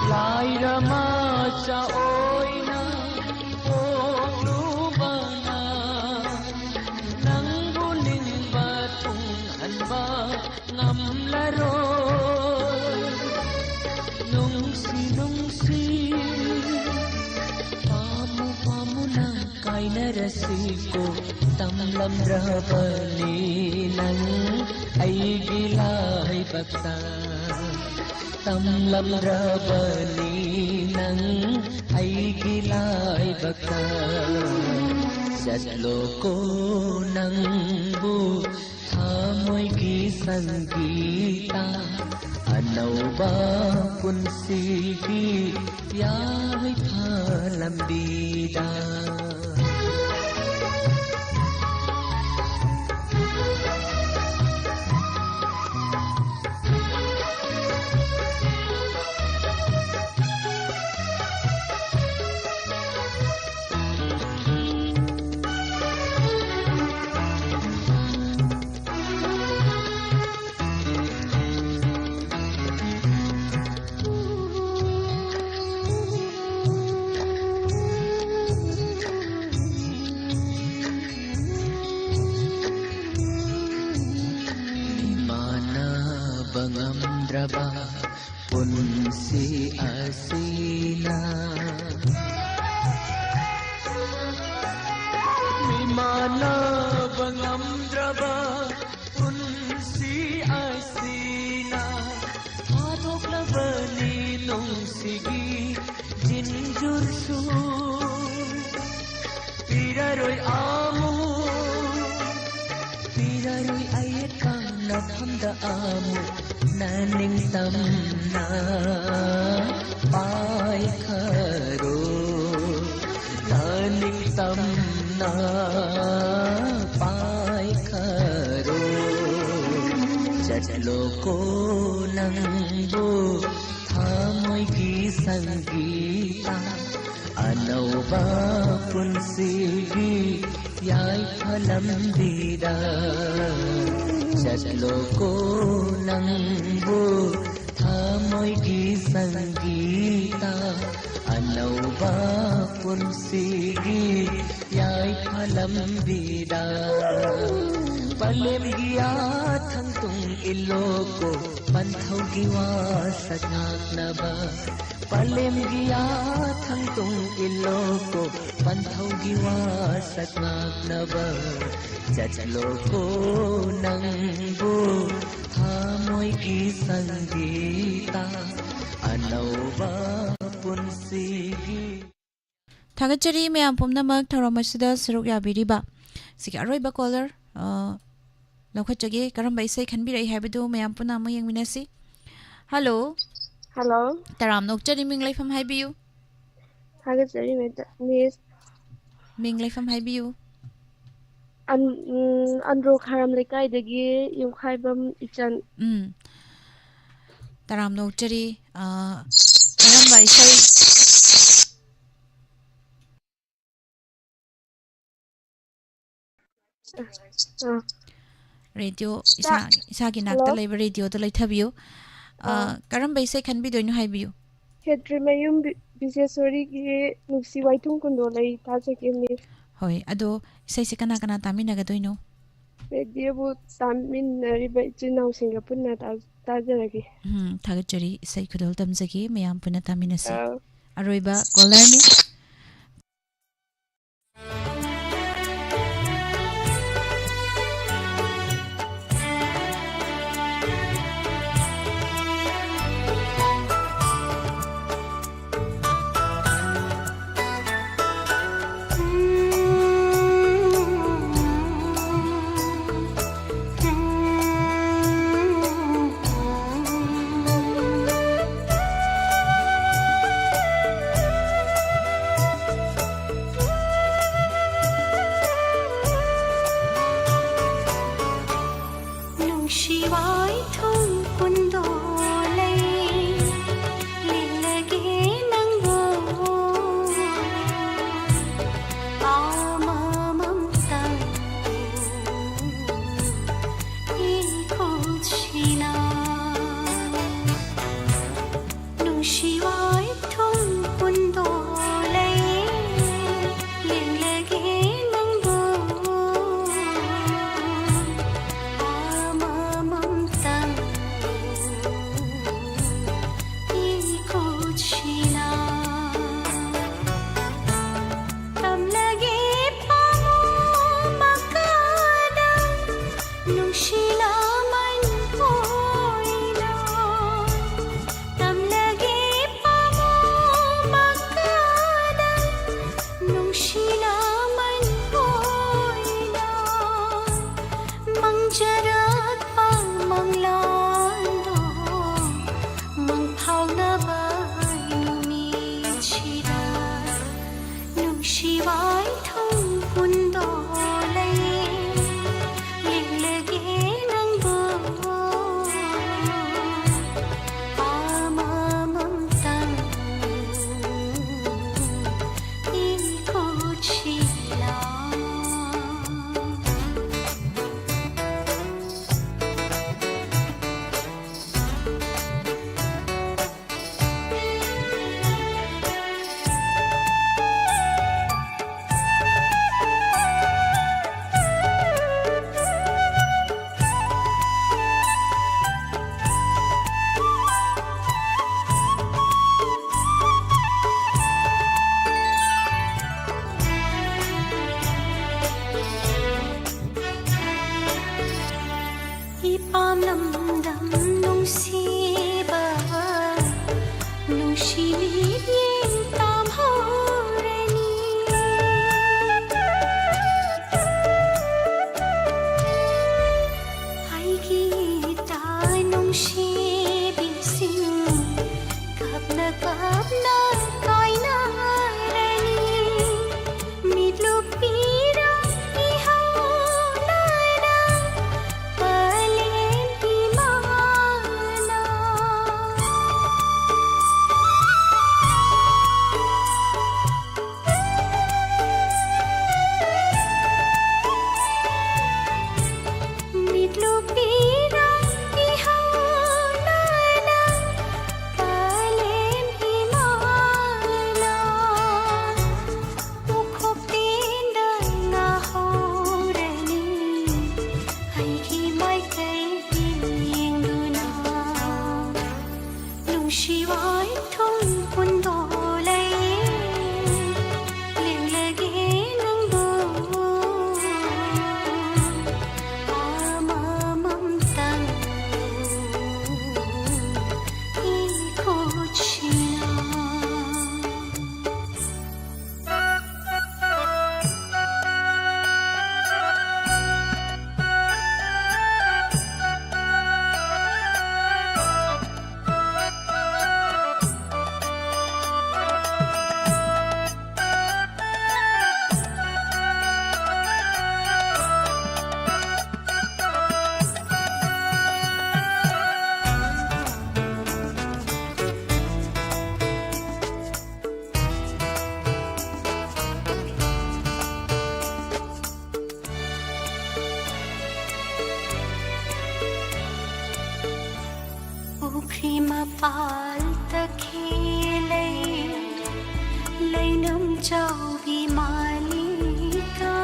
S3: lairama cha oina poklubana nangbu ningba tung hanba ngamlaro nungsi nungsi pamu pamu na kainarasiko tamlamrabani nang aigi lai baksa tamlamrabani nang aigi lai baksa satloko nangbu thamoygi sangita anauba punsigi yaithalambida bangamdraba punsi asina mimana bangamdraba punsi asina adok labani nungsigi jinjursu piraroi amu piraroi ayekang nathamda amu naning tamna pai kharo naning tamna pai kharo jatloko nangbu thamoygi sangita anauba punsigi yaithalambida satloko nangbu thamoygi sangita anauba punsigi yaithalambida palem giya thangtung iloko panthaugi wasatnaknaba palem giya thangtung iloko panthaugi wasatnaknaba jatloko nangbu thamoygi sangita anauba punsigi
S1: Thagachari mayam pumnamak tharamasida saruk yabiriba sigi aroiba caller lakhachage karamba isai khanbirai habadu mayam puna mo yengminasi. Hello
S4: Hello.
S1: Taram nokchari ming leifam haibiyu.
S4: Thagachari Miss
S1: Ming leifam haibiyu.
S4: Andro Kharam Lekaidagi Yumkhaibam Ichan.
S1: Taram nokchari karamba isai radio isa ki nakta laiba radio to laithabiyu. Karamba isai khanbi doinu haibiyu.
S4: Hedrimayum Bisesori ki Nupsi Waitung Kundolai Tajaki Miss.
S1: Hoi ado isai se kana kana taminaga doinu.
S4: Radio Tamin Riba Chinau Singapore Tajaraki.
S1: Thagachari isai khudol tamjagi mayam puna taminasi. Aroiba kolarni.
S9: पाल तखेलै लैनम चौबी मालिका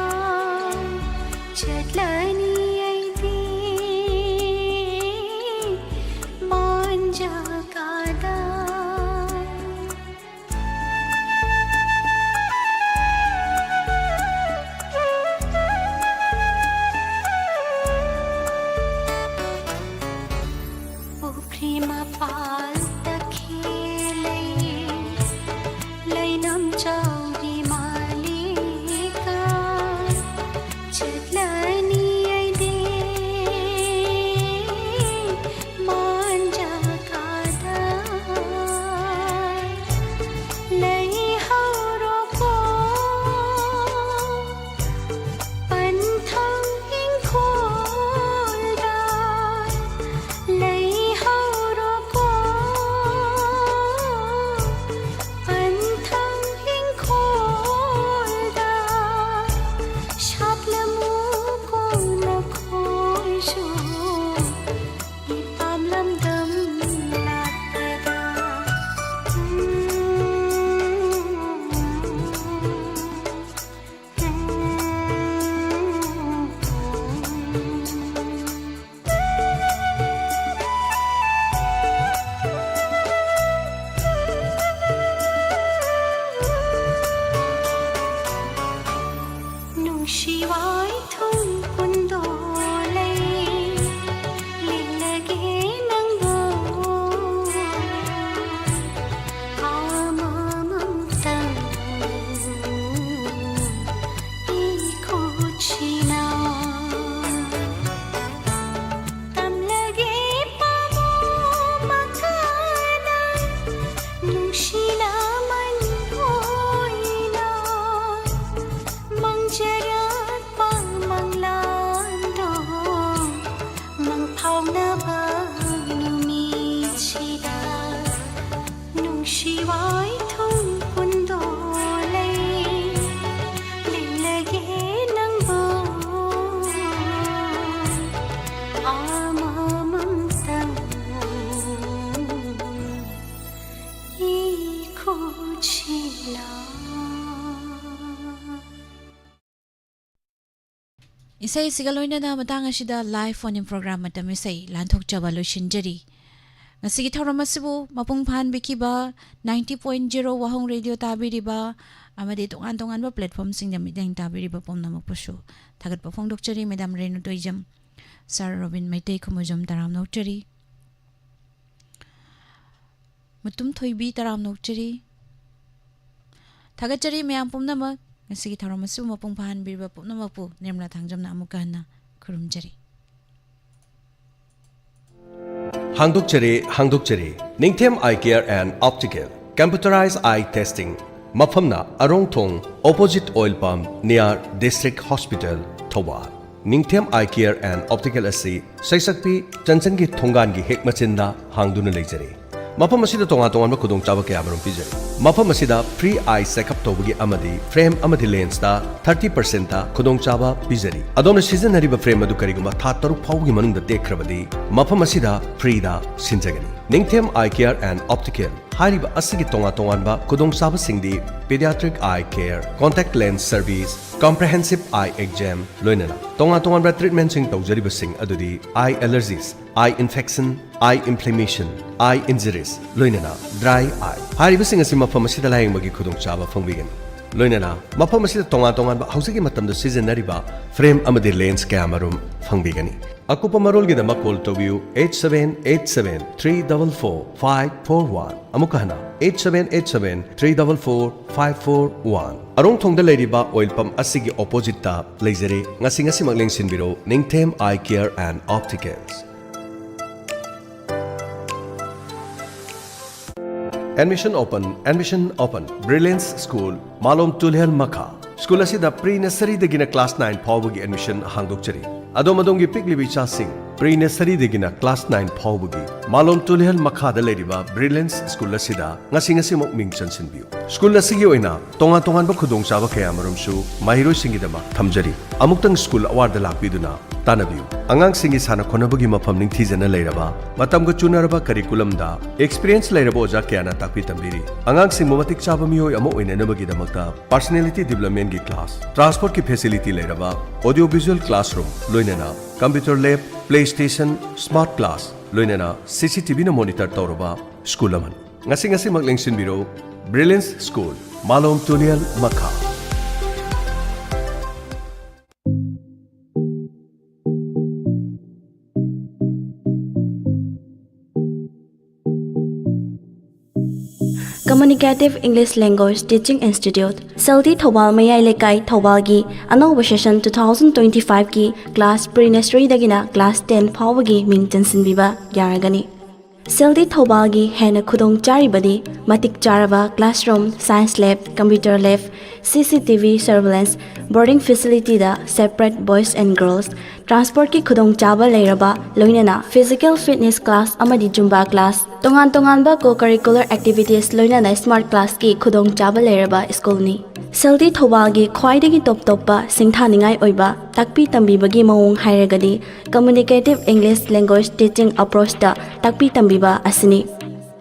S9: चट्लनी ऐदी मांजा कादा प्रेमा पाल तखेलै लैनम चौबी मालिका चट्लनी ऐदी मांजा कादा लै हौरोको पन्थौ हिंखोल्दा लै शिवाय थुम कुंदोलै लिलगे नंगो आमामंतं इकोचिना तमलगे पामो मकाना नुशिना मन होइना मंजरा शिवाय थुम कुंदोलै लिलगे नंगो आमामंतं इकोचिना
S1: Isay sigaloina na matang asida live phone in program matam isay lanthok chaba loishinjari. Ngasigi tharamasibu mapung phan bikiba 90.0 wahong radio tabiriba amadi tongan ba platform singda midang tabiriba pomna mapushu thagat pa phong dokchari madam Renu Toijam Sir Robin Maitei khumujam taram nokchari mutum thoibi taram nokchari thagatchari mayam pomna ma ngasigi tharamasibu mapung phan birba pomna mapu nemla thangjamna amukana khurumjari
S10: Hangdokchare Ningthem Eye Care and Optical Computerized Eye Testing Mafamna Arongthong Opposite Oil Pump near District Hospital Thawal Ningthem Eye Care and Optical asi Saisakpi Chanchangi Thongan gi hekmachinda hangduna leijare Mafam asida tonga ba khudong chaba kaya marum pijare Mafam asida free eye checkup tobagi amadi frame amadi lens da 30% ta khudong chaba pijari adona season hariba frame adu kariguma tha taruk phawgi manungda dekhrabadi Mafam asida free da sinjagani Ningthem Eye Care and Optical hariba asigi tonga ba khudong chaba singdi pediatric eye care contact lens service comprehensive eye exam loinana tonga ba treatment sing tawjariba sing adudi eye allergies eye infection eye inflammation eye injuries loinana dry eye hariba sing asi mafam asida layeng bagi khudong chaba phongbigani loinana mafam asida tonga ba hausigi matamda season hariba frame amadi lens camera phongbigani Akupa marol gida call to view 8787-344-541 Amukahana 8787-344-541 Arong thongda leiriba oil pump asigi opposite ta leizere ngasi magling sinbiro Ningthem Eye Care and Opticals Admission open Brilliance School Malom Tulhel Makha School asida pre-nursery dagina class 9 phawbagi admission hangdokchari Adomadongi Piglibi Chasing, pre-nursery digina class 9 Phawbugi, Malom Tulhel Makhada Lediba, Brilliance School Asida, Ngasingasi Mokming Chansin View. School Asigi Oina, Tongan Bakudong Chava Kayamarum Shu, Mahiro Singidama, Tamjari, Amuktang School Award the Lapiduna, तानबियु अंगांगसिंगी साना खोनबगी मफम निंगथीजना लेरबा मतमगु चुनरबा करिकुलमदा एक्सपीरियंस लेरबा ओजा क्याना ताकपि तंबिरी अंगांगसिंग मतिक चाबा मियोय अमा ओइननबगी दमकता पर्सनालिटी डेवलपमेंट की क्लास ट्रांसपोर्ट की फैसिलिटी लेरबा ऑडियो विजुअल क्लासरूम लोइनना computer lab play station smart class लोइनना सीसीटीवी न मॉनिटर तौरबा स्कूल अमन ngasi ngasi maklengsin biro Brilliance School Malom Tunial Makha
S11: Communicative English Language Teaching Institute Saldi Thobal Mayai Lekai Thobal gi Anova Session 2025 ki Class Pre-Nursery dagina Class 10 Phawagi Ming Chansin Biba Yaragani Saldi Thobal gi Hena Khudong Charibadi Matik Charaba Classroom Science Lab Computer Lab CCTV Surveillance Boarding Facility da Separate Boys and Girls Transport ki Khudong Chaba Leiraba Loinana Physical Fitness Class Amadi Zumba Class Tongan ba co-curricular activities loinana Smart Class ki Khudong Chaba Leiraba School ni Saldi Thobal gi khwaidagi top ba singthaningai oiba takpi tambibagi mawong hairagadi Communicative English Language Teaching Approach da takpi tambiba asini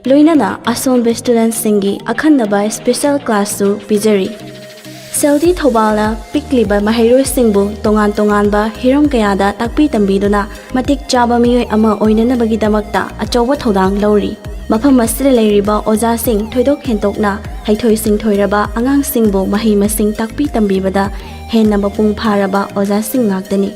S11: loinana asonbe students singi akhanaba special class su pijari Saldi Thobal na pikliba mahiroi singbu tongan ba hirom kayada takpi tambiduna matik chaba miyoy ama oinanabagi damakta achowa thodang lori Mafam masira leiriba oja sing thoidok hentokna haithoi sing thoiraba angang singbo mahi masing takpi tambibada henna mapung pharaba oja sing ngaktani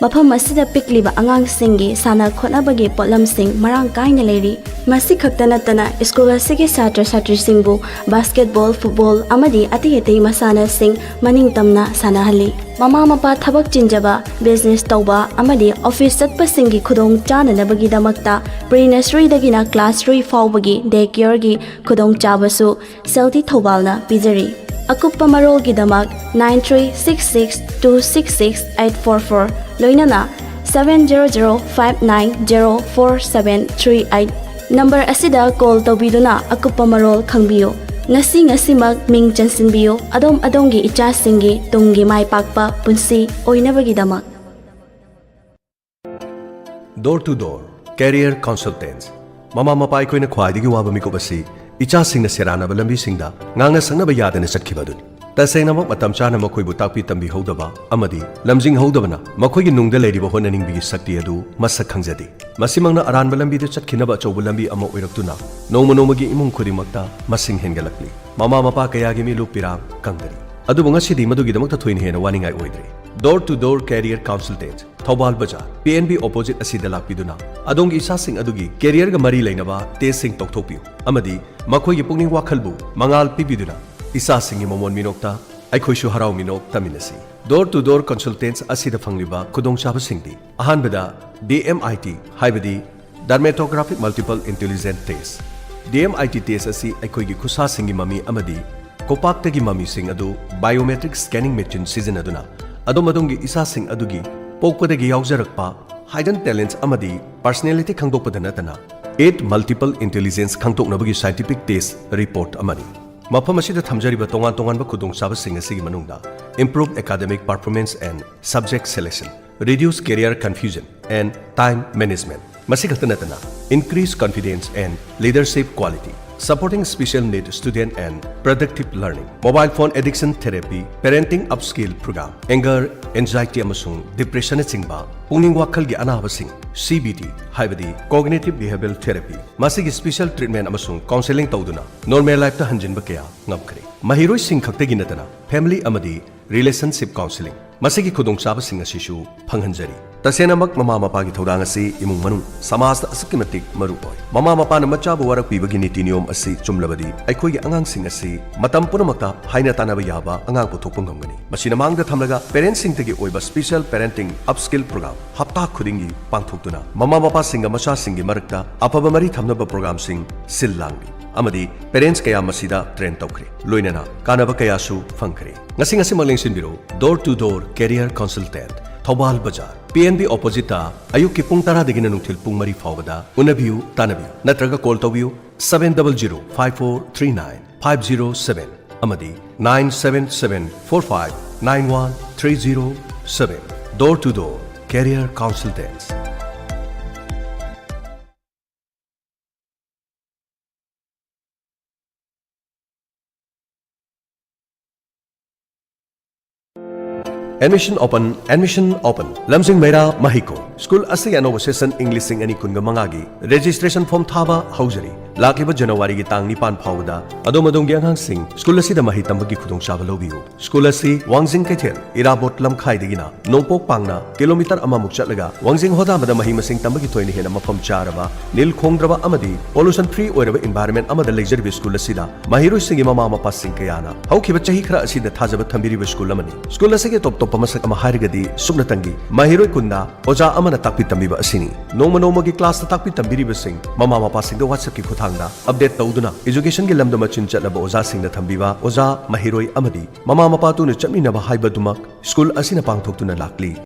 S11: Mafam masida pikliba angang singi sana khonabagi potlam sing marang kaina leiri masi khaktana tana school asigi satra satri singbu basketball football amadi ati hetei masana sing maning tamna sanahali Mama mapa thabak chinjaba business tauba amadi office satpa singi khudong chananabagi damakta pre-nursery dagina class 3 fawbagi daycare gi khudong chabasu Saldi Thobalna pijari Akuppa marol gi damak 9366266844 loinana 70059047838 number asida call tawbiduna akuppa marol khangbiyo ngasimak ming chansinbiyo adomgi icha singi tunggi mai pakpa punsi oinabagi damak
S10: Door to Door Career Consultants Mama Mapai koina khwaidigi waba mikobasi icha singna serana balambi singda ngangna sangna ba yadana satkibadun tasena mak matam chana makoi bu takpi tambi hodaba amadi lamjing hodabana makoi gi nungda leiriba honaning bi sakti adu masak khangjadi masimangna aran balambi de chatkinaba chau balambi ama oiraktuna noma gi imung khurimakta masing hengalakli mama mapa kaya gi mi lupira kangdari adu bunga sidi madugi damakta thoin hena waningai oidre Door to Door Career Consultant Thobal Bajar PNB opposite asida lakpiduna adongi isa sing adugi career ga mari leinaba testing tokthokpiu amadi makoi gi pungning wakhalbu mangal pibiduna isa singi momon minokta aikhoishu harau minok taminasi Door to Door Consultants asida fangliba kudong chaba singdi ahanbada DMIT haibadi Dermatographic Multiple Intelligent Test DMIT test asi aikoi gi khusa singi mami amadi kopakta gi mami sing adu biometric scanning machine sizinaduna adomadongi isa sing adugi pokpadagi yaujarakpa hidden talents amadi personality khangdokpadana tana 8 multiple intelligence khangtoknabagi scientific test report amani mafam asida thamjariba tongan ba khudong chaba sing asigi manungda improve academic performance and subject selection reduce career confusion and time management masi khatanatana increase confidence and leadership quality supporting special need student and productive learning mobile phone addiction therapy parenting upskill program anger anxiety amasung depression chingba pungning wakhal gi anaba sing CBT haibadi cognitive behavioral therapy masigi special treatment amasung counseling tawduna normal life ta hanjin ba kaya ngamkhre mahiroi sing khakte gi natana family amadi relationship counseling masigi khudong chaba sing asishu phanghanjari tasena mak mama mapa gi thodang asi imung manung samaj ta asakematik maru boy mama mapa na macha bu warak pibagi niti niyom asi chumlabadi aikhoi gi angang sing asi matam punamakta haina tanaba yaba angang puthokpung ngamgani masina mangda thamlaga parents sing tagi oiba special parenting upskill program hapta khudingi pangthokduna mama mapa singa macha singi marakta apaba mari thamnaba program sing sillangi amadi parents kaya masida train tawkhre loinana kanaba kaya su phangkhre ngasi malengsin biro Door to Door Career Consultant Thobal Bajar PNB opposite ta ayuk ki pung 10 dagina nungthil pung mari fawada unabiu tanabiu natraga call tawbiu 7005439 amadi 9774591307 Door to Door career consultants. Admission open. Lamjing Meira Mahiko. School asi ano session English sing ani kunga mangagi. Registration form thaba haujari. Lakiba January gi tang nipan phawda. Adom gyang sing. School asi da mahi tambagi khudong chaba lobiu. School asi Wangjing Kaithel Irabot Lamkhai digina. Nongpok pangna kilometer amamuk chatlaga. Wangjing hoda mada mahi masing tambagi thoini hena mafam charaba. Nil khongdraba amadi pollution free oiraba environment amada leisure school asi da. Mahiroi singi mama mapa sing kayana. Haukiba chahi khara asi da thajaba thambiri school amani. School asi ge top pamasak ama harigadi sumnatangi mahiroi kunna oja amana takpi tambiba asini noma gi class ta takpi tambiriba sing mama mapa sing da whatsapp ki khuthangda update tawduna education gi lamda machin chatlaba oja sing na thambiba oja mahiroi amadi mama mapa tu ne chamina ba haiba dumak school asina pangthok tuna lakli